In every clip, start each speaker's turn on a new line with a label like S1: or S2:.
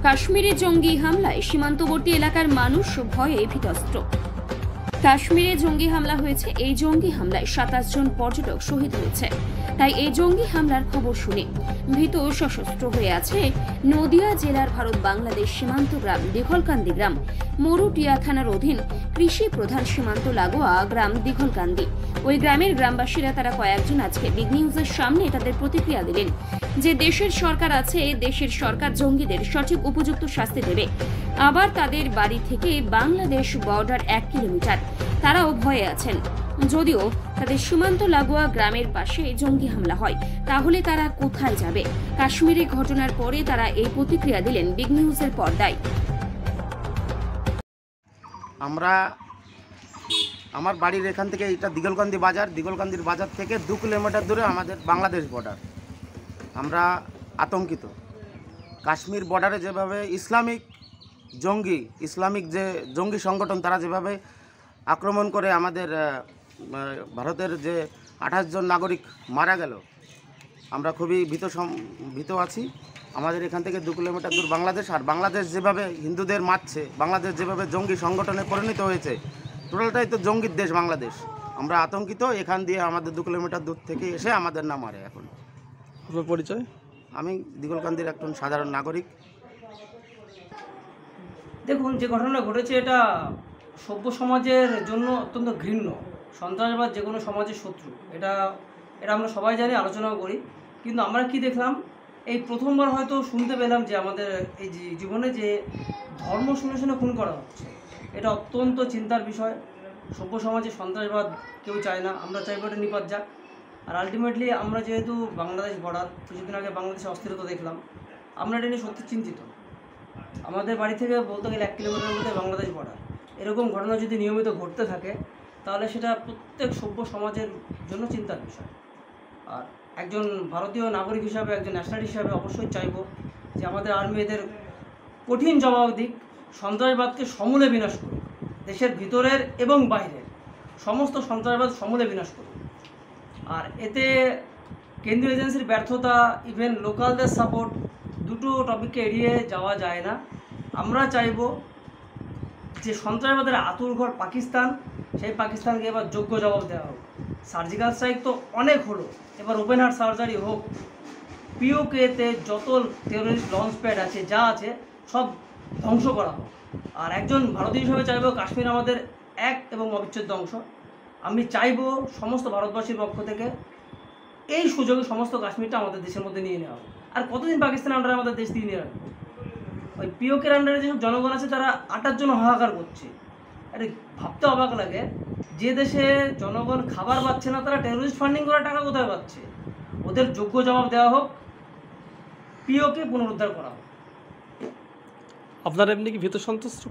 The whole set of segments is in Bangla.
S1: কাশ্মীরে জঙ্গি হামলায় সীমান্তবর্তী এলাকার মানুষ ভয়ে ভীতস্ত্র। কাশ্মীরে জঙ্গি হামলা হয়েছে। এই জঙ্গি হামলায় 27 জন পর্যটক শহীদ হয়েছে। তাই এই জঙ্গি হামলার খবর শুনে ভীত সশস্ত্র হয়ে আছে নদিয়া জেলার ভারত বাংলাদেশ সীমান্ত গ্রাম দিঘলকান্দি গ্রাম। মরুটিয়া থানার অধীন কৃষি প্রধান সীমান্ত লাগোয়া গ্রাম দিঘলকান্দি। ওই গ্রামের গ্রামবাসীরা তারা কয়েকজন আজকে বিগ নিউজের সামনে তাদের প্রতিক্রিয়া দিলেন যে দেশের সরকার আছে, দেশের সরকার জঙ্গিদের সঠিক উপযুক্ত শাস্তি দেবে। আবার তাদের বাড়ি থেকে বাংলাদেশ বর্ডার 1 কিলোমিটার, তারাও ভয়ে আছেন। যদিও তাদের সীমান্ত লাগোয়া গ্রামের পাশে জঙ্গি হামলা হয়, তাহলে তারা কোথায় যাবে? কাশ্মীরে ঘটনার পরে তারা এই প্রতিক্রিয়া দিলেন বিগ নিউজের পর্দায়।
S2: আমার বাড়ির এখান থেকে এটা দিঘলকান্দি বাজার, দিঘলকান্দির বাজার থেকে 2 কিলোমিটার দূরে আমাদের বাংলাদেশ বর্ডার। আমরা আতঙ্কিত। কাশ্মীর বর্ডারে যেভাবে ইসলামিক যে জঙ্গি সংগঠন তারা যেভাবে আক্রমণ করে আমাদের ভারতের যে 28 জন নাগরিক মারা গেল, আমরা খুবই ভীত আছি। আমাদের এখান থেকে 2 কিলোমিটার দূর বাংলাদেশ, আর বাংলাদেশ যেভাবে হিন্দুদের মারছে, বাংলাদেশ যেভাবে জঙ্গি সংগঠনে পরিণত হয়েছে, টোটালটাই তো জঙ্গির দেশ বাংলাদেশ। আমরা আতঙ্কিত। এখান দিয়ে আমাদের 2 কিলোমিটার দূর থেকে এসে আমাদের না মারে। এখন
S3: আপনার পরিচয়?
S2: আমি দিঘলকান্দির একজন সাধারণ নাগরিক।
S4: দেখুন, যে ঘটনা ঘটেছে এটা সভ্য সমাজের জন্য অত্যন্ত ঘৃণ্য। সন্ত্রাসবাদ যে কোনো সমাজের শত্রু, এটা আমরা সবাই জানি, আলোচনাও করি। কিন্তু আমরা কি দেখলাম, এই প্রথমবার হয়তো শুনতে পেলাম যে আমাদের এই জীবনে যে ধর্ম শুনে শুনে খুন করা হচ্ছে, এটা অত্যন্ত চিন্তার বিষয়। সভ্য সমাজে সন্ত্রাসবাদ কেউ চায় না, আমরা চাইবো এটা নিপাত যাক। আর আলটিমেটলি আমরা যেহেতু বাংলাদেশ বর্ডার, কিছুদিন আগে বাংলাদেশে অস্থিরতা দেখলাম, আমরা এটা নিয়ে সত্যি চিন্তিত। আমাদের বাড়ি থেকে বলতে গেলে 1 কিলোমিটারের মধ্যে বাংলাদেশ বর্ডার। এরকম ঘটনা যদি নিয়মিত ঘটতে থাকে তাহলে সেটা প্রত্যেক সভ্য সমাজের জন্য চিন্তার বিষয়। আর একজন ভারতীয় নাগরিক হিসাবে, একজন ন্যাশনাল হিসাবে অবশ্যই চাইব যে আমাদের আর্মি এদের কঠিন জবাব দিক, সন্ত্রাসবাদকে সমূলে বিনাশ করুক, দেশের ভিতরের এবং বাইরের সমস্ত সন্ত্রাসবাদ সমূলে বিনাশ করুক। আর এতে কেন্দ্রীয় এজেন্সির ব্যর্থতা, ইভেন লোকালদের সাপোর্ট, দুটো টপিককে এড়িয়ে যাওয়া যায় না। আমরা চাইব যে সন্ত্রাসবাদের আঁতুড়ঘর পাকিস্তান, সেই পাকিস্তানকে এবার যোগ্য জবাব দেওয়া হোক। সার্জিক্যাল স্ট্রাইক তো অনেক হলো, এবার ওপেন হার্ট সার্জারি হোক। পিওকেতে যত টেরোরিস্ট লঞ্চ প্যাড আছে, যা আছে সব ধ্বংস করা হোক। আর একজন ভারতীয় হিসেবে চাইব কাশ্মীর আমাদের এক এবং অবিচ্ছেদ্য অংশ। আমি চাইব সমস্ত ভারতবাসীর পক্ষ থেকে এই সুযোগে সমস্ত কাশ্মীরটা আমাদের দেশের মধ্যে নিয়ে নেওয়া হোক। আর কতদিন পাকিস্তানের আন্ডারে আমাদের দেশ দিয়ে নিয়ে রাখবো? ওই পিওকের আন্ডারে যেসব জনগণ আছে তারা আটার জন্য হাহাকার করছে। আরে ভাবতে অবাক লাগে, যে দেশে জনগণ খাবার পাচ্ছে না, তারা টেরোরিস্ট ফান্ডিং করার টাকা কোথায় পাচ্ছে? ওদের যোগ্য জবাব দেওয়া হোক, পিওকে পুনরুদ্ধার করা হোক।
S3: আপনারা এমনি কি ভীত সন্ত্রস্ত?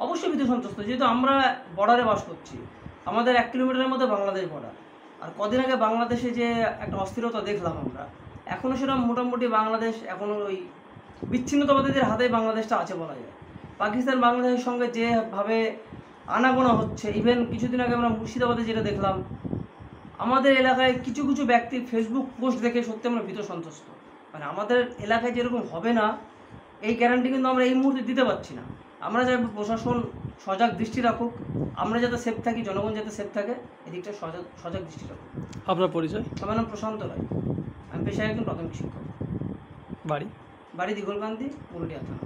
S4: অবশ্যই ভীত সন্ত্রস্ত, যেহেতু আমরা বর্ডারে বাস করছি। আমাদের 1 কিলোমিটারের মধ্যে বাংলাদেশ বর্ডার। আর কদিন আগে বাংলাদেশে যে একটা অস্থিরতা দেখলাম আমরা, এখনও সেরকম মোটামুটি বাংলাদেশ এখনও ওই বিচ্ছিন্নতাবাদীদের হাতেই বাংলাদেশটা আছে বলা যায়। পাকিস্তান বাংলাদেশের সঙ্গে যেভাবে আনাগোনা হচ্ছে, ইভেন কিছুদিন আগে আমরা মুর্শিদাবাদে যেটা দেখলাম, আমাদের এলাকায় কিছু কিছু ব্যক্তির ফেসবুক পোস্ট দেখে সত্যি আমরা ভীত সন্ত্রস্ত। মানে আমাদের এলাকায় যেরকম হবে না, এই গ্যারান্টি কিন্তু আমরা এই মুহূর্তে দিতে পারছি না। আমরা চাইব প্রশাসন সজাগ দৃষ্টি রাখুক, আমরা যাতে সেফ থাকি, জনগণ যাতে সেফ থাকে, এদিকটা সজাগ দৃষ্টি রাখুক।
S3: আপনার পরিচয়?
S4: আমার নাম প্রশান্ত রায়, আমি পেশায় একজন প্রাথমিক শিক্ষক।
S3: বাড়ি
S4: দিঘলকান্দি, মরুটিয়া থানা।